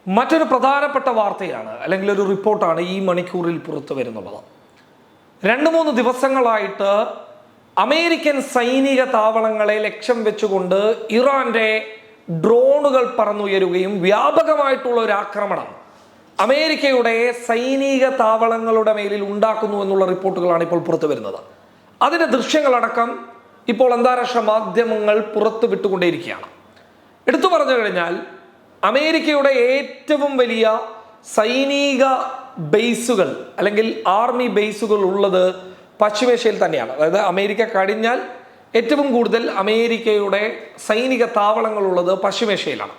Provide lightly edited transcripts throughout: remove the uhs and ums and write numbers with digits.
മറ്റൊരു പ്രധാനപ്പെട്ട വാർത്തയാണ് അല്ലെങ്കിൽ ഒരു റിപ്പോർട്ടാണ് ഈ മണിക്കൂറിൽ പുറത്തു വരുന്നുള്ളത്. 2-3 ദിവസങ്ങളായിട്ട് അമേരിക്കൻ സൈനിക താവളങ്ങളെ ലക്ഷ്യം വെച്ചുകൊണ്ട് ഇറാന്റെ ഡ്രോണുകൾ പറന്നുയരുകയും വ്യാപകമായിട്ടുള്ള ഒരു ആക്രമണം അമേരിക്കയുടെ സൈനിക താവളങ്ങളുടെ മേലിൽ ഉണ്ടാക്കുന്നു എന്നുള്ള റിപ്പോർട്ടുകളാണ് ഇപ്പോൾ പുറത്തു വരുന്നത്. അതിന്റെ ദൃശ്യങ്ങളടക്കം ഇപ്പോൾ അന്താരാഷ്ട്ര മാധ്യമങ്ങൾ പുറത്തു വിട്ടുകൊണ്ടേയിരിക്കുകയാണ്. എടുത്തു പറഞ്ഞു കഴിഞ്ഞാൽ അമേരിക്കയുടെ ഏറ്റവും വലിയ സൈനിക ബേസുകൾ അല്ലെങ്കിൽ ആർമി ബേസുകൾ ഉള്ളത് പശ്ചിമേഷ്യയിൽ തന്നെയാണ്. അതായത് അമേരിക്ക കഴിഞ്ഞാൽ ഏറ്റവും കൂടുതൽ അമേരിക്കയുടെ സൈനിക താവളങ്ങൾ ഉള്ളത് പശ്ചിമേഷ്യയിലാണ്.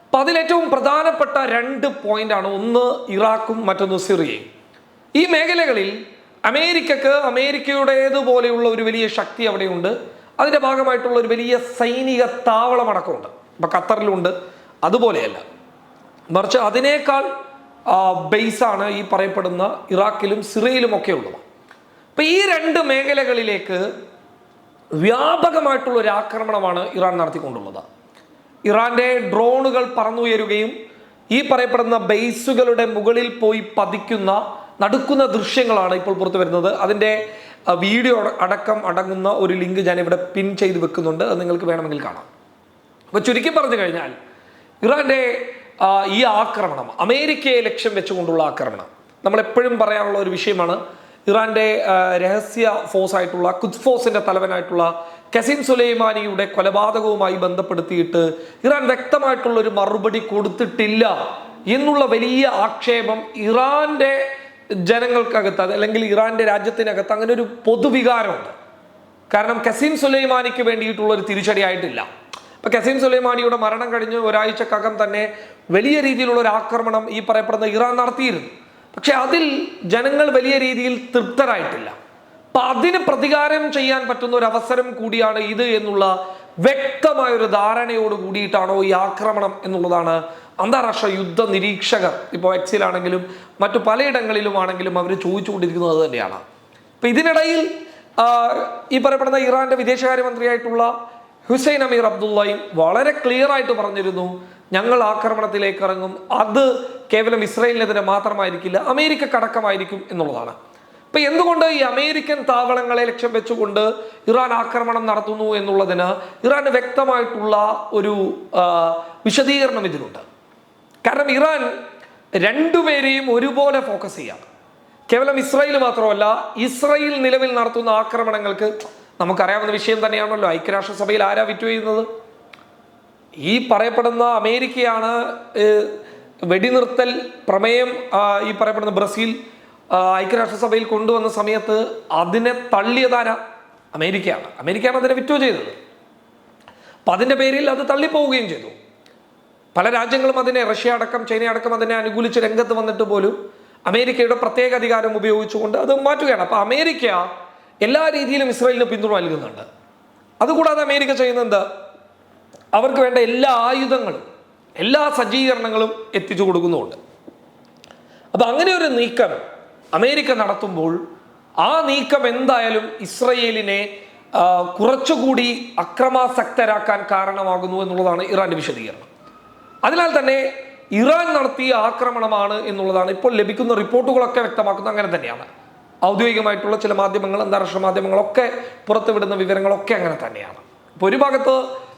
അപ്പം അതിലേറ്റവും പ്രധാനപ്പെട്ട 2 പോയിന്റാണ്, ഒന്ന് ഇറാഖും മറ്റൊന്ന് സിറിയയും. ഈ മേഖലകളിൽ അമേരിക്കയുടേതുപോലെയുള്ള ഒരു വലിയ ശക്തി അവിടെയുണ്ട്. അതിൻ്റെ ഭാഗമായിട്ടുള്ള ഒരു വലിയ സൈനിക താവളം അടക്കമുണ്ട്. ഇപ്പം ഖത്തറിലുണ്ട്. അതുപോലെയല്ല, മറിച്ച് അതിനേക്കാൾ ബേസാണ് ഈ പറയപ്പെടുന്ന ഇറാഖിലും സിറിയയിലും ഒക്കെ ഉള്ളത്. അപ്പം ഈ 2 മേഖലകളിലേക്ക് വ്യാപകമായിട്ടുള്ള ഒരു ആക്രമണമാണ് ഇറാൻ നടത്തിക്കൊണ്ടുള്ളത്. ഇറാന്റെ ഡ്രോണുകൾ പറന്നുയരുകയും ഈ പറയപ്പെടുന്ന ബേസുകളുടെ മുകളിൽ പോയി നടക്കുന്ന ദൃശ്യങ്ങളാണ് ഇപ്പോൾ പുറത്തു വരുന്നത്. അതിൻ്റെ വീഡിയോ അടക്കം അടങ്ങുന്ന ഒരു ലിങ്ക് ഞാൻ ഇവിടെ പിൻ ചെയ്ത് വെക്കുന്നുണ്ട്. അത് നിങ്ങൾക്ക് വേണമെങ്കിൽ കാണാം. അപ്പോൾ ചുരുക്കി പറഞ്ഞു കഴിഞ്ഞാൽ ഇറാന്റെ ഈ ആക്രമണം അമേരിക്കയെ ലക്ഷ്യം വെച്ചുകൊണ്ടുള്ള ആക്രമണം നമ്മളെപ്പോഴും പറയാനുള്ള ഒരു വിഷയമാണ്. ഇറാന്റെ രഹസ്യ ഫോഴ്സ് ആയിട്ടുള്ള ഖുദ്സ് ഫോഴ്സിന്റെ തലവനായിട്ടുള്ള ഖസീം സുലൈമാനിയുടെ കൊലപാതകവുമായി ബന്ധപ്പെടുത്തിയിട്ട് ഇറാൻ വ്യക്തമായിട്ടുള്ള ഒരു മറുപടി കൊടുത്തിട്ടില്ല എന്നുള്ള വലിയ ആക്ഷേപം ഇറാന്റെ ജനങ്ങൾക്കകത്ത് അല്ലെങ്കിൽ ഇറാന്റെ രാജ്യത്തിനകത്ത് അങ്ങനെ ഒരു പൊതുവികാരമുണ്ട്. കാരണം ഖസീം സുലൈമാനിക്ക് വേണ്ടിയിട്ടുള്ള ഒരു തിരിച്ചടി ആയിട്ടില്ല. ഇപ്പൊ ഖസീം സുലൈമാനിയുടെ മരണം കഴിഞ്ഞ് ഒരാഴ്ചക്കകം തന്നെ വലിയ രീതിയിലുള്ള ഒരു ആക്രമണം ഈ പറയപ്പെടുന്ന ഇറാൻ നടത്തിയിരുന്നു. പക്ഷെ അതിൽ ജനങ്ങൾ വലിയ രീതിയിൽ തൃപ്തരായിട്ടില്ല. അപ്പൊ അതിന് പ്രതികാരം ചെയ്യാൻ പറ്റുന്ന ഒരു അവസരം കൂടിയാണ് ഇത് എന്നുള്ള വ്യക്തമായ ഒരു ധാരണയോട് കൂടിയിട്ടാണോ ഈ ആക്രമണം എന്നുള്ളതാണ് അന്താരാഷ്ട്ര യുദ്ധ നിരീക്ഷകർ ഇപ്പോൾ എക്സിലാണെങ്കിലും മറ്റു പലയിടങ്ങളിലുമാണെങ്കിലും അവർ ചോദിച്ചുകൊണ്ടിരിക്കുന്നത് തന്നെയാണ്. അപ്പൊ ഇതിനിടയിൽ ഈ പറയപ്പെടുന്ന ഇറാന്റെ വിദേശകാര്യമന്ത്രിയായിട്ടുള്ള ഹുസൈൻ അമീർ അബ്ദുള്ളയും വളരെ ക്ലിയർ ആയിട്ട് പറഞ്ഞിരുന്നു, ഞങ്ങൾ ആക്രമണത്തിലേക്ക് ഇറങ്ങും, അത് കേവലം ഇസ്രായേലിനെതിരെ മാത്രമായിരിക്കില്ല, അമേരിക്കക്കടക്കമായിരിക്കും എന്നുള്ളതാണ്. അപ്പൊ എന്തുകൊണ്ട് ഈ അമേരിക്കൻ താവളങ്ങളെ ലക്ഷ്യം വെച്ചുകൊണ്ട് ഇറാൻ ആക്രമണം നടത്തുന്നു എന്നുള്ളതിന് ഇറാന് വ്യക്തമായിട്ടുള്ള ഒരു വിശദീകരണം ഇതിലുണ്ട്. കാരണം ഇറാൻ രണ്ടുപേരെയും ഒരുപോലെ ഫോക്കസ് ചെയ്യാം. കേവലം ഇസ്രായേൽ മാത്രമല്ല, ഇസ്രായേൽ നിലവിൽ നടത്തുന്ന ആക്രമണങ്ങൾക്ക് നമുക്കറിയാവുന്ന വിഷയം തന്നെയാണല്ലോ. ഐക്യരാഷ്ട്രസഭയിൽ ആരാ വിറ്റു ചെയ്യുന്നത്? ഈ പറയപ്പെടുന്ന അമേരിക്കയാണ്. വെടിനിർത്തൽ പ്രമേയം ഈ പറയപ്പെടുന്ന ബ്രസീൽ ഐക്യരാഷ്ട്രസഭയിൽ കൊണ്ടുവന്ന സമയത്ത് അതിനെ തള്ളിയതാരാ? അമേരിക്കയാണ് അതിനെ വിറ്റോ ചെയ്തത്. അപ്പം അതിൻ്റെ പേരിൽ അത് തള്ളിപ്പോവുകയും ചെയ്തു. പല രാജ്യങ്ങളും അതിനെ, റഷ്യ അടക്കം ചൈന അടക്കം അതിനെ അനുകൂലിച്ച് രംഗത്ത് വന്നിട്ട് പോലും അമേരിക്കയുടെ പ്രത്യേക അധികാരം ഉപയോഗിച്ചുകൊണ്ട് അത് മാറ്റുകയാണ്. അപ്പം അമേരിക്ക എല്ലാ രീതിയിലും ഇസ്രായേലിന് പിന്തുണ നൽകുന്നുണ്ട്. അതുകൂടാതെ അമേരിക്ക ചെയ്യുന്നത് എന്താ? അവർക്ക് വേണ്ട എല്ലാ ആയുധങ്ങളും എല്ലാ സജ്ജീകരണങ്ങളും എത്തിച്ചു കൊടുക്കുന്നുമുണ്ട്. അപ്പം അങ്ങനെ ഒരു നീക്കം അമേരിക്ക നടത്തുമ്പോൾ ആ നീക്കം എന്തായാലും ഇസ്രയേലിനെ കുറച്ചുകൂടി അക്രമാസക്തരാക്കാൻ കാരണമാകുന്നു എന്നുള്ളതാണ് ഇറാന്റെ വിശദീകരണം. അതിനാൽ തന്നെ ഇറാൻ നടത്തിയ ആക്രമണമാണ് എന്നുള്ളതാണ് ഇപ്പോൾ ലഭിക്കുന്ന റിപ്പോർട്ടുകളൊക്കെ വ്യക്തമാക്കുന്നത്. അങ്ങനെ തന്നെയാണ്. ഔദ്യോഗികമായിട്ടുള്ള ചില മാധ്യമങ്ങൾ, അന്താരാഷ്ട്ര മാധ്യമങ്ങളൊക്കെ പുറത്തുവിടുന്ന വിവരങ്ങളൊക്കെ അങ്ങനെ തന്നെയാണ്. ഇപ്പോൾ ഒരു ഭാഗത്ത്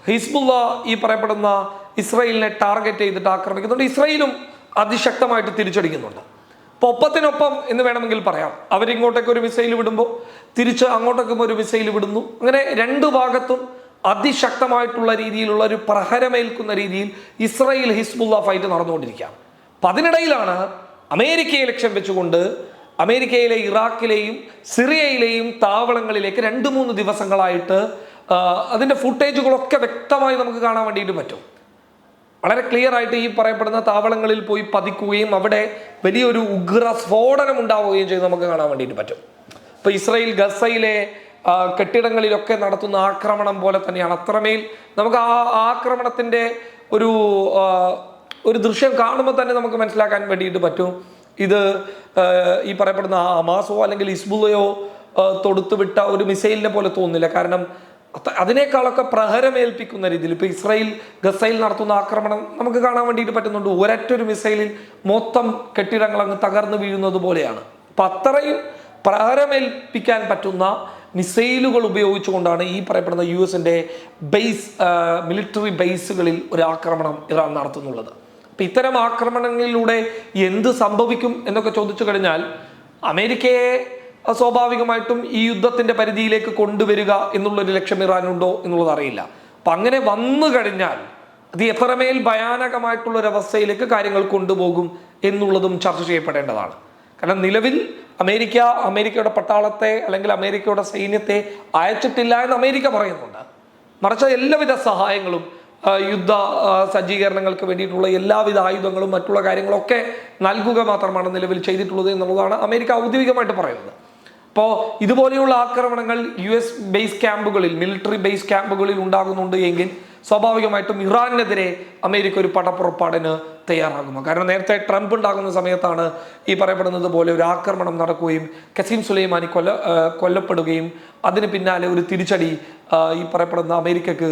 ഹിസ്ബുള്ള ഈ പറയപ്പെടുന്ന ഇസ്രായേലിനെ ടാർഗറ്റ് ചെയ്തിട്ട് ആക്രമിക്കുന്നുണ്ട്. ഇസ്രായേലും അതിശക്തമായിട്ട് തിരിച്ചടിക്കുന്നുണ്ട്. അപ്പോൾ ഒപ്പത്തിനൊപ്പം എന്ന് വേണമെങ്കിൽ പറയാം. അവരിങ്ങോട്ടേക്ക് ഒരു മിസൈൽ വിടുമ്പോൾ തിരിച്ച് അങ്ങോട്ടേക്കും ഒരു മിസൈൽ വിടുന്നു. അങ്ങനെ 2 ഭാഗത്തും അതിശക്തമായിട്ടുള്ള രീതിയിലുള്ള ഒരു പ്രഹരമേൽക്കുന്ന രീതിയിൽ ഇസ്രായേൽ ഹിസ്ബുള്ള ഫൈറ്റ് നടന്നുകൊണ്ടിരിക്കുകയാണ്. അപ്പം അതിനിടയിലാണ് അമേരിക്കയെ ലക്ഷ്യം വെച്ചുകൊണ്ട് അമേരിക്കയിലെ ഇറാഖിലെയും സിറിയയിലെയും താവളങ്ങളിലേക്ക് 2-3 ദിവസങ്ങളായിട്ട് അതിൻ്റെ ഫുട്ടേജുകളൊക്കെ വ്യക്തമായി നമുക്ക് കാണാൻ വേണ്ടിയിട്ട് പറ്റും. വളരെ ക്ലിയർ ആയിട്ട് ഈ പറയപ്പെടുന്ന താവളങ്ങളിൽ പോയി പതിക്കുകയും അവിടെ വലിയൊരു ഉഗ്ര സ്ഫോടനം ഉണ്ടാവുകയും ചെയ്ത് നമുക്ക് കാണാൻ വേണ്ടിയിട്ട് പറ്റും. ഇപ്പോൾ ഇസ്രായേൽ ഗസയിലെ കെട്ടിടങ്ങളിലൊക്കെ നടത്തുന്ന ആക്രമണം പോലെ തന്നെയാണ്. അത്രമേൽ നമുക്ക് ആ ആക്രമണത്തിൻ്റെ ഒരു ദൃശ്യം കാണുമ്പോൾ തന്നെ നമുക്ക് മനസ്സിലാക്കാൻ വേണ്ടിയിട്ട് പറ്റും ഇത് ഈ പറയപ്പെടുന്ന ഹമാസോ അല്ലെങ്കിൽ ഹിസ്ബുള്ളയോ തൊടുത്തുവിട്ട ഒരു മിസൈലിനെ പോലെ തോന്നുന്നില്ല. കാരണം അതിനേക്കാളൊക്കെ പ്രഹരമേൽപ്പിക്കുന്ന രീതിയിൽ ഇപ്പോൾ ഇസ്രായേൽ ഗസയിൽ നടത്തുന്ന ആക്രമണം നമുക്ക് കാണാൻ വേണ്ടിയിട്ട് പറ്റുന്നുണ്ട്. ഒരൊറ്റൊരു മിസൈലിൽ മൊത്തം കെട്ടിടങ്ങൾ അങ്ങ് തകർന്നു വീഴുന്നത് പോലെയാണ്. അപ്പം അത്രയും പ്രഹരമേൽപ്പിക്കാൻ പറ്റുന്ന മിസൈലുകൾ ഉപയോഗിച്ചുകൊണ്ടാണ് ഈ പറയപ്പെടുന്ന US-ന്റെ മിലിറ്ററി ബേസുകളിൽ ഒരു ആക്രമണം ഇറാൻ നടത്തുന്നുള്ളത്. അപ്പം ഇത്തരം ആക്രമണങ്ങളിലൂടെ എന്ത് സംഭവിക്കും എന്നൊക്കെ ചോദിച്ചു കഴിഞ്ഞാൽ അമേരിക്കയെ സ്വാഭാവികമായിട്ടും ഈ യുദ്ധത്തിന്റെ പരിധിയിലേക്ക് കൊണ്ടുവരിക എന്നുള്ളൊരു ലക്ഷ്യം ഇറാനുണ്ടോ എന്നുള്ളത് അറിയില്ല. അപ്പം അങ്ങനെ വന്നു കഴിഞ്ഞാൽ അത് എത്രമേൽ ഭയാനകമായിട്ടുള്ളൊരവസ്ഥയിലേക്ക് കാര്യങ്ങൾ കൊണ്ടുപോകും എന്നുള്ളതും ചർച്ച ചെയ്യപ്പെടേണ്ടതാണ്. കാരണം നിലവിൽ അമേരിക്കയുടെ പട്ടാളത്തെ അല്ലെങ്കിൽ അമേരിക്കയുടെ സൈന്യത്തെ അയച്ചിട്ടില്ല എന്ന് അമേരിക്ക പറയുന്നുണ്ട്. മറിച്ച് എല്ലാവിധ സഹായങ്ങളും യുദ്ധ സജ്ജീകരണങ്ങൾക്ക് വേണ്ടിയിട്ടുള്ള എല്ലാവിധ ആയുധങ്ങളും മറ്റുള്ള കാര്യങ്ങളൊക്കെ നൽകുക മാത്രമാണ് നിലവിൽ ചെയ്തിട്ടുള്ളത് എന്നുള്ളതാണ് അമേരിക്ക ഔദ്യോഗികമായിട്ട് പറയുന്നത്. അപ്പോൾ ഇതുപോലെയുള്ള ആക്രമണങ്ങൾ US ബേസ് ക്യാമ്പുകളിൽ, മിലിറ്ററി ബേസ് ക്യാമ്പുകളിൽ ഉണ്ടാകുന്നുണ്ട് എങ്കിൽ സ്വാഭാവികമായിട്ടും ഇറാനെതിരെ അമേരിക്ക ഒരു പടപ്പുറപ്പാടിന് തയ്യാറാകുമോ? കാരണം നേരത്തെ ട്രംപ് ഉണ്ടാകുന്ന സമയത്താണ് ഈ പറയപ്പെടുന്നത് പോലെ ഒരു ആക്രമണം നടക്കുകയും ഖസീം സുലൈമാനി കൊല്ലപ്പെടുകയും അതിന് പിന്നാലെ ഒരു തിരിച്ചടി ഈ പറയപ്പെടുന്ന അമേരിക്കക്ക്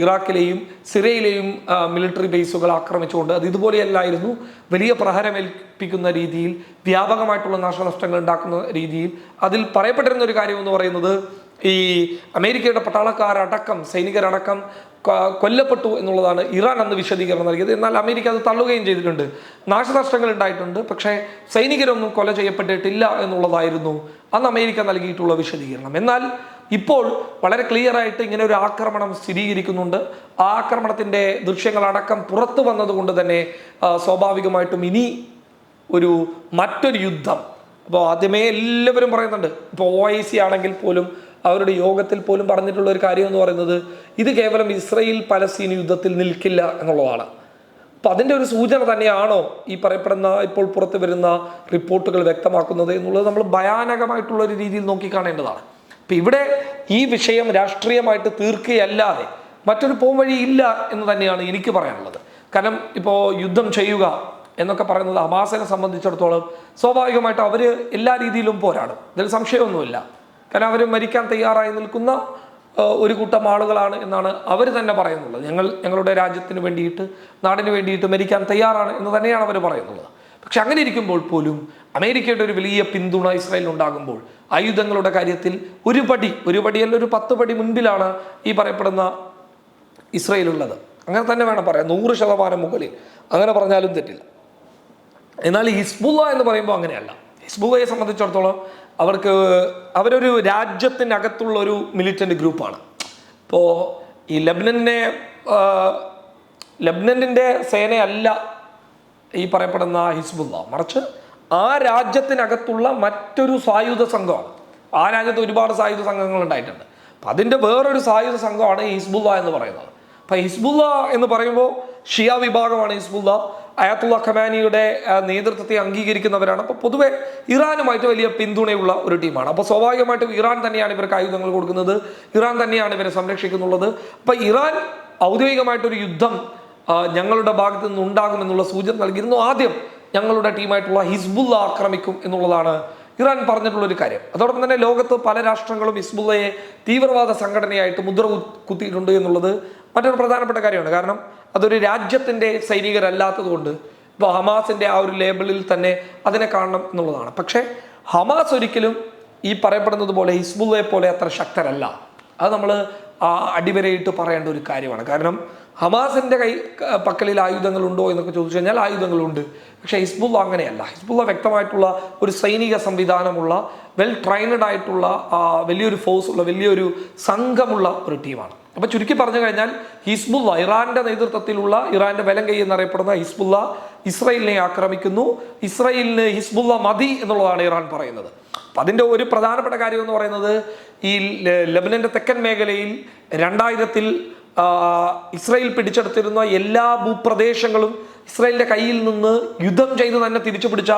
ഇറാഖിലെയും സിറിയയിലെയും മിലിറ്ററി ബേസുകൾ ആക്രമിച്ചുകൊണ്ട് അത് ഇതുപോലെയല്ലായിരുന്നു, വലിയ പ്രഹരമേൽപ്പിക്കുന്ന രീതിയിൽ വ്യാപകമായിട്ടുള്ള നാശനഷ്ടങ്ങൾ ഉണ്ടാക്കുന്ന രീതിയിൽ. അതിൽ പറയപ്പെട്ടിരുന്ന ഒരു കാര്യം എന്ന് പറയുന്നത് ഈ അമേരിക്കയുടെ പട്ടാളക്കാരടക്കം സൈനികരടക്കം കൊല്ലപ്പെട്ടു എന്നുള്ളതാണ് ഇറാൻ അന്ന് വിശദീകരണം നൽകിയത്. എന്നാൽ അമേരിക്ക അത് തള്ളുകയും ചെയ്തിട്ടുണ്ട്. നാശനഷ്ടങ്ങൾ ഉണ്ടായിട്ടുണ്ട്, പക്ഷേ സൈനികരൊന്നും കൊല ചെയ്യപ്പെട്ടിട്ടില്ല എന്നുള്ളതായിരുന്നു അന്ന് അമേരിക്ക നൽകിയിട്ടുള്ള വിശദീകരണം. എന്നാൽ ഇപ്പോൾ വളരെ ക്ലിയർ ആയിട്ട് ഇങ്ങനെ ഒരു ആക്രമണം സ്ഥിരീകരിക്കുന്നുണ്ട്. ആ ആക്രമണത്തിന്റെ ദൃശ്യങ്ങളടക്കം പുറത്തു വന്നതുകൊണ്ട് തന്നെ സ്വാഭാവികമായിട്ടും ഇനി മറ്റൊരു യുദ്ധം. അപ്പോൾ ആദ്യമേ എല്ലാവരും പറയുന്നുണ്ട്, ഇപ്പോൾ OIC ആണെങ്കിൽ പോലും അവരുടെ യോഗത്തിൽ പോലും പറഞ്ഞിട്ടുള്ള ഒരു കാര്യം എന്ന് പറയുന്നത് ഇത് കേവലം ഇസ്രായേൽ പലസ്തീൻ യുദ്ധത്തിൽ നിൽക്കില്ല എന്നുള്ളതാണ്. അപ്പം അതിൻ്റെ ഒരു സൂചന തന്നെയാണോ ഈ പറയപ്പെടുന്ന ഇപ്പോൾ പുറത്തു വരുന്ന റിപ്പോർട്ടുകൾ വ്യക്തമാക്കുന്നത് എന്നുള്ളത് നമ്മൾ ഭയാനകമായിട്ടുള്ള ഒരു രീതിയിൽ നോക്കിക്കാണേണ്ടതാണ്. അപ്പം ഇവിടെ ഈ വിഷയം രാഷ്ട്രീയമായിട്ട് തീർക്കുകയല്ലാതെ മറ്റൊരു പോംവഴി ഇല്ല എന്ന് തന്നെയാണ് എനിക്ക് പറയാനുള്ളത്. കാരണം ഇപ്പോൾ യുദ്ധം ചെയ്യുക എന്നൊക്കെ പറയുന്നത് ഹമാസിനെ സംബന്ധിച്ചിടത്തോളം സ്വാഭാവികമായിട്ട് അവർ എല്ലാ രീതിയിലും പോരാടും, ഇതിൽ സംശയമൊന്നുമില്ല. കാരണം അവർ മരിക്കാൻ തയ്യാറായി നിൽക്കുന്ന ഒരു കൂട്ടം ആളുകളാണ് എന്നാണ് അവർ തന്നെ പറയുന്നുള്ളത്. ഞങ്ങളുടെ രാജ്യത്തിന് വേണ്ടിയിട്ട്, നാടിന് വേണ്ടിയിട്ട് മരിക്കാൻ തയ്യാറാണ് എന്ന് തന്നെയാണ് അവർ പറയുന്നുള്ളത്. പക്ഷെ അങ്ങനെ ഇരിക്കുമ്പോൾ പോലും അമേരിക്കയുടെ ഒരു വലിയ പിന്തുണ ഇസ്രായേലിന് ഉണ്ടാകുമ്പോൾ ആയുധങ്ങളുടെ കാര്യത്തിൽ ഒരു പടിയല്ല ഒരു 10 പടി മുൻപിലാണ് ഈ പറയപ്പെടുന്ന ഇസ്രായേൽ ഉള്ളത്. അങ്ങനെ തന്നെ വേണം പറയാം, 100% മുകളിൽ, അങ്ങനെ പറഞ്ഞാലും തെറ്റില്ല. എന്നാൽ ഹിസ്ബുള്ള എന്ന് പറയുമ്പോൾ അങ്ങനെയല്ല. ഹിസ്ബുള്ളയെ സംബന്ധിച്ചിടത്തോളം അവരൊരു രാജ്യത്തിനകത്തുള്ള ഒരു മിലിറ്റന്റ് ഗ്രൂപ്പാണ്. ഇപ്പോൾ ഈ ലബ്നന്റെ സേനയല്ല ഈ പറയപ്പെടുന്ന ഹിസ്ബുള്ള, മറിച്ച് ആ രാജ്യത്തിനകത്തുള്ള മറ്റൊരു സായുധ സംഘമാണ്. ആ രാജ്യത്ത് ഒരുപാട് സായുധ സംഘങ്ങൾ ഉണ്ടായിട്ടുണ്ട്. അപ്പം അതിൻ്റെ വേറൊരു സായുധ സംഘമാണ് ഹിസ്ബുള്ള എന്ന് പറയുന്നത്. അപ്പം ഹിസ്ബുള്ള എന്ന് പറയുമ്പോൾ ഷിയ വിഭാഗമാണ് ഹിസ്ബുള്ള. അയാത്തുള്ള ഖമാനിയുടെ നേതൃത്വത്തെ അംഗീകരിക്കുന്നവരാണ്. അപ്പോൾ പൊതുവെ ഇറാനുമായിട്ട് വലിയ പിന്തുണയുള്ള ഒരു ടീമാണ്. അപ്പോൾ സ്വാഭാവികമായിട്ടും ഇറാൻ തന്നെയാണ് ഇവർക്ക് ആയുധങ്ങൾ കൊടുക്കുന്നത്, ഇറാൻ തന്നെയാണ് ഇവരെ സംരക്ഷിക്കുന്നുള്ളത്. അപ്പം ഇറാൻ ഔദ്യോഗികമായിട്ടൊരു യുദ്ധം ഞങ്ങളുടെ ഭാഗത്തു നിന്ന് ഉണ്ടാകുമെന്നുള്ള സൂചന നൽകിയിരുന്നു. ആദ്യം ഞങ്ങളുടെ ടീമായിട്ടുള്ള ഹിസ്ബുള്ള ആക്രമിക്കും എന്നുള്ളതാണ് ഇറാൻ പറഞ്ഞിട്ടുള്ളൊരു കാര്യം. അതോടൊപ്പം തന്നെ ലോകത്ത് പല രാഷ്ട്രങ്ങളും ഹിസ്ബുള്ളയെ തീവ്രവാദ സംഘടനയായിട്ട് മുദ്ര കുത്തിയിട്ടുണ്ട് എന്നുള്ളത് മറ്റൊരു പ്രധാനപ്പെട്ട കാര്യമാണ്. കാരണം അതൊരു രാജ്യത്തിൻ്റെ സൈനികരല്ലാത്തത് കൊണ്ട് ഇപ്പോൾ ഹമാസിൻ്റെ ആ ഒരു ലേബിളിൽ തന്നെ അതിനെ കാണണം എന്നുള്ളതാണ്. പക്ഷേ ഹമാസ് ഒരിക്കലും ഈ പറയപ്പെടുന്നത് പോലെ ഹിസ്ബുള്ളയെ പോലെ അത്ര ശക്തരല്ല. അത് നമ്മൾ അടിവരയിട്ട് പറയേണ്ട ഒരു കാര്യമാണ്. കാരണം ഹമാസിൻ്റെ പക്കലിൽ ആയുധങ്ങളുണ്ടോ എന്നൊക്കെ ചോദിച്ചു കഴിഞ്ഞാൽ ആയുധങ്ങളുണ്ട്. പക്ഷേ ഹിസ്ബുള്ള അങ്ങനെയല്ല. ഹിസ്ബുള്ള വ്യക്തമായിട്ടുള്ള ഒരു സൈനിക സംവിധാനമുള്ള, വെൽ ട്രെയിനഡ് ആയിട്ടുള്ള, വലിയൊരു ഫോഴ്സ് ഉള്ള, വലിയൊരു സംഘമുള്ള ഒരു ടീമാണ്. അപ്പോൾ ചുരുക്കി പറഞ്ഞു കഴിഞ്ഞാൽ ഹിസ്ബുള്ള, ഇറാന്റെ നേതൃത്വത്തിലുള്ള, ഇറാന്റെ വലം കൈ എന്നറിയപ്പെടുന്ന ഹിസ്ബുള്ള ഇസ്രായേലിനെ ആക്രമിക്കുന്നു. ഇസ്രായേലിന് ഹിസ്ബുള്ള മതി എന്നുള്ളതാണ് ഇറാൻ പറയുന്നത്. അപ്പം അതിൻ്റെ ഒരു പ്രധാനപ്പെട്ട കാര്യം എന്ന് പറയുന്നത് ഈ ലെബനന്റെ തെക്കൻ മേഖലയിൽ 2000-ൽ ഇസ്രായേൽ പിടിച്ചെടുത്തിരുന്ന എല്ലാ ഭൂപ്രദേശങ്ങളും ഇസ്രായേലിന്റെ കയ്യിൽ നിന്ന് യുദ്ധം ചെയ്ത് തന്നെ തിരിച്ചു പിടിച്ച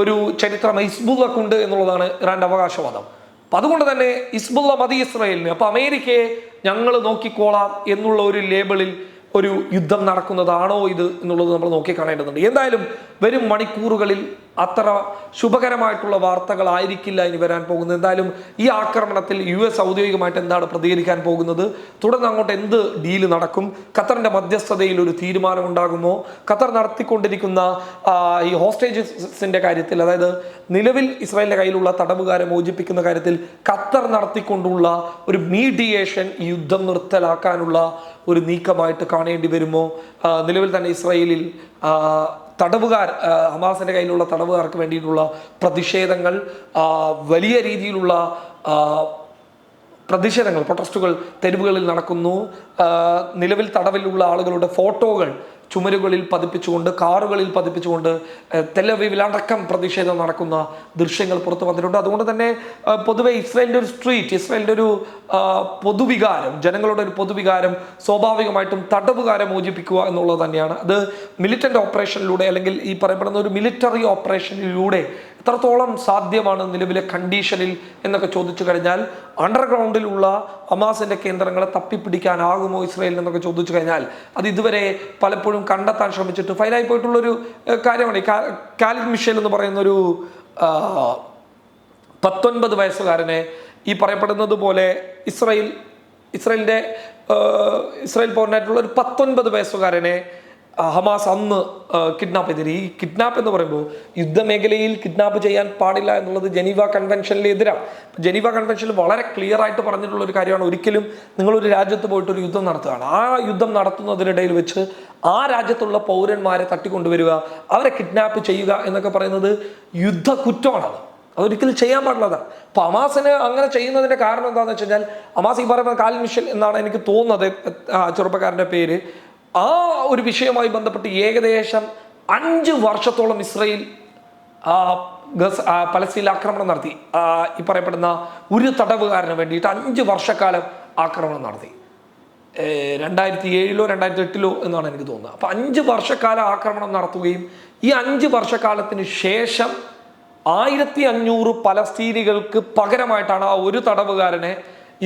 ഒരു ചരിത്രം ഹിസ്ബുള്ളക്കുണ്ട് എന്നുള്ളതാണ് ഇറാന്റെ അവകാശവാദം. അപ്പം അതുകൊണ്ട് തന്നെ ഹിസ്ബുള്ള മതി ഇസ്രായേലിന്. അപ്പം അമേരിക്കയെ ഞങ്ങൾ നോക്കിക്കോളാം എന്നുള്ള ഒരു ലേബിളിൽ ഒരു യുദ്ധം നടക്കുന്നതാണോ ഇത് എന്നുള്ളത് നമ്മൾ നോക്കിക്കാണേണ്ടതുണ്ട്. എന്തായാലും വരും മണിക്കൂറുകളിൽ അത്ര ശുഭകരമായിട്ടുള്ള വാർത്തകളായിരിക്കില്ല ഇനി വരാൻ പോകുന്നത്. എന്തായാലും ഈ ആക്രമണത്തിൽ US ഔദ്യോഗികമായിട്ട് എന്താണ് പ്രതികരിക്കാൻ പോകുന്നത്, തുടർന്ന് അങ്ങോട്ട് എന്ത് ഡീല് നടക്കും, ഖത്തറിന്റെ മധ്യസ്ഥതയിൽ ഒരു തീരുമാനം ഉണ്ടാകുമോ, ഖത്തർ നടത്തിക്കൊണ്ടിരിക്കുന്ന ഈ ഹോസ്റ്റേജസിന്റെ കാര്യത്തിൽ, അതായത് നിലവിൽ ഇസ്രായേലിന്റെ കയ്യിലുള്ള തടവുകാരെ മോചിപ്പിക്കുന്ന കാര്യത്തിൽ ഖത്തർ നടത്തിക്കൊണ്ടുള്ള ഒരു മീഡിയേഷൻ യുദ്ധം നിർത്തലാക്കാനുള്ള ഒരു നീക്കമായിട്ട് കാണേണ്ടി വരുമോ, നിലവിൽ തന്നെ ഇസ്രായേലിൽ തടവുകാർ, ഹമാസിന്റെ കയ്യിലുള്ള തടവുകാർക്ക് വേണ്ടിയിട്ടുള്ള പ്രതിഷേധങ്ങൾ, വലിയ രീതിയിലുള്ള പ്രതിഷേധങ്ങൾ, പ്രൊട്ടസ്റ്റുകൾ തെരുവുകളിൽ നടക്കുന്നു. നിലവിൽ തടവിലുള്ള ആളുകളുടെ ഫോട്ടോകൾ ചുമരുകളിൽ പതിപ്പിച്ചുകൊണ്ട്, കാറുകളിൽ പതിപ്പിച്ചുകൊണ്ട് തെലവീവിലടക്കം പ്രതിഷേധം നടക്കുന്ന ദൃശ്യങ്ങൾ പുറത്തു വന്നിട്ടുണ്ട്. അതുകൊണ്ട് തന്നെ പൊതുവെ ഇസ്രായേലിൻ്റെ ഒരു സ്ട്രീറ്റ്, ഇസ്രായേലിൻ്റെ ഒരു പൊതുവികാരം, ജനങ്ങളുടെ ഒരു പൊതുവികാരം സ്വാഭാവികമായിട്ടും തടവുകാരെ മോചിപ്പിക്കുക എന്നുള്ളത് തന്നെയാണ്. അത് മിലിറ്റന്റ് ഓപ്പറേഷനിലൂടെ, അല്ലെങ്കിൽ ഈ പറയപ്പെടുന്ന ഒരു മിലിറ്ററി ഓപ്പറേഷനിലൂടെ എത്രത്തോളം സാധ്യമാണ് നിലവിലെ കണ്ടീഷനിൽ എന്നൊക്കെ ചോദിച്ചു കഴിഞ്ഞാൽ, അണ്ടർഗ്രൗണ്ടിലുള്ള ഹമാസിന്റെ കേന്ദ്രങ്ങളെ തപ്പിപ്പിടിക്കാനാകുമോ ഇസ്രായേലിൽ എന്നൊക്കെ ചോദിച്ചു കഴിഞ്ഞാൽ അത് ഇതുവരെ പലപ്പോഴും കണ്ടെത്താൻ ശ്രമിച്ചിട്ട് ഫൈലായി പോയിട്ടുള്ളൊരു കാര്യമാണ്. കാലിദ് മിഷേൽ എന്ന് പറയുന്ന ഒരു 19 വയസ്സുകാരനെ ഈ പറയപ്പെടുന്നത് പോലെ ഇസ്രായേൽ പൗരനായിട്ടുള്ള ഒരു 19 വയസ്സുകാരനെ ഹമാസ് അന്ന് കിഡ്നാപ്പ് ചെയ്തിരുന്നു. ഈ കിഡ്നാപ്പ് എന്ന് പറയുമ്പോൾ യുദ്ധമേഖലയിൽ കിഡ്നാപ്പ് ചെയ്യാൻ പാടില്ല എന്നുള്ളത് ജനീവ കൺവെൻഷനിൽ എതിരാണ്. ജനീവ കൺവെൻഷനിൽ വളരെ ക്ലിയർ ആയിട്ട് പറഞ്ഞിട്ടുള്ള ഒരു കാര്യമാണ്, ഒരിക്കലും നിങ്ങളൊരു രാജ്യത്ത് പോയിട്ട് ഒരു യുദ്ധം നടത്തുകയാണ്, ആ യുദ്ധം നടത്തുന്നതിനിടയിൽ വെച്ച് ആ രാജ്യത്തുള്ള പൗരന്മാരെ തട്ടിക്കൊണ്ടുവരിക, അവരെ കിഡ്നാപ്പ് ചെയ്യുക എന്നൊക്കെ പറയുന്നത് യുദ്ധക്കുറ്റമാണത്. അതൊരിക്കലും ചെയ്യാൻ പാടില്ലതാണ്. അപ്പൊ ഹമാസിന് അങ്ങനെ ചെയ്യുന്നതിന്റെ കാരണം എന്താണെന്ന് വെച്ച് കഴിഞ്ഞാൽ, ഹമാസ് ഈ പറയുന്ന കാലിദ് മിഷേൽ എന്നാണ് എനിക്ക് തോന്നുന്നത് ചെറുപ്പക്കാരന്റെ പേര്, ആ ഒരു വിഷയവുമായി ബന്ധപ്പെട്ട് ഏകദേശം 5 വർഷത്തോളം ഇസ്രായേൽ പലസ്തീനിൽ ആക്രമണം നടത്തി. ഈ പറയപ്പെടുന്ന ഒരു തടവുകാരന് വേണ്ടിയിട്ട് 5 വർഷക്കാലം ആക്രമണം നടത്തി. 2007 2008 എന്നാണ് എനിക്ക് തോന്നുന്നത്. അപ്പൊ 5 വർഷക്കാലം ആക്രമണം നടത്തുകയും ഈ 5 വർഷക്കാലത്തിന് ശേഷം 1500 പലസ്തീനികൾക്ക് പകരമായിട്ടാണ് ആ ഒരു തടവുകാരനെ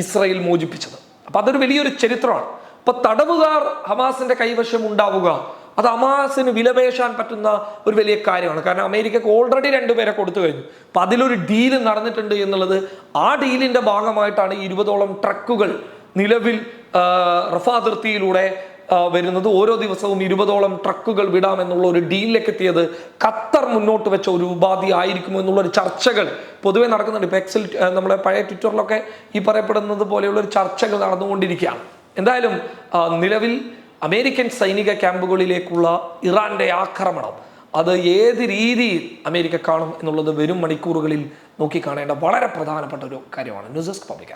ഇസ്രായേൽ മോചിപ്പിച്ചത്. അപ്പൊ അതൊരു വലിയൊരു ചരിത്രമാണ്. അപ്പൊ തടവുകാർ ഹമാസിന്റെ കൈവശം ഉണ്ടാവുക, അത് ഹമാസിന് വിലപേശാൻ പറ്റുന്ന ഒരു വലിയ കാര്യമാണ്. കാരണം അമേരിക്കക്ക് ഓൾറെഡി 2 പേരെ കൊടുത്തു കഴിഞ്ഞു. അപ്പൊ അതിലൊരു ഡീല് നടന്നിട്ടുണ്ട് എന്നുള്ളത്, ആ ഡീലിന്റെ ഭാഗമായിട്ടാണ് 20ഓളം ട്രക്കുകൾ നിലവിൽ റഫാ അതിർത്തിയിലൂടെ വരുന്നത്. ഓരോ ദിവസവും 20ഓളം ട്രക്കുകൾ വിടാമെന്നുള്ള ഒരു ഡീലിലേക്ക് എത്തിയത് ഖത്തർ മുന്നോട്ട് വെച്ച ഒരു ഉപാധി ആയിരിക്കുമോ എന്നുള്ളൊരു ചർച്ചകൾ പൊതുവെ നടക്കുന്നുണ്ട്. ഇപ്പൊ എക്സിൽ, നമ്മുടെ പഴയ ട്വിറ്ററിലൊക്കെ ഈ പറയപ്പെടുന്നത് പോലെയുള്ള ഒരു ചർച്ചകൾ നടന്നുകൊണ്ടിരിക്കുകയാണ്. എന്തായാലും നിലവിൽ അമേരിക്കൻ സൈനിക ക്യാമ്പുകളിലേക്കുള്ള ഇറാന്റെ ആക്രമണം, അത് ഏത് രീതിയിൽ അമേരിക്ക കാണും എന്നുള്ളത് വരും മണിക്കൂറുകളിൽ നോക്കിക്കാണേണ്ട വളരെ പ്രധാനപ്പെട്ട ഒരു കാര്യമാണ്. News desk public.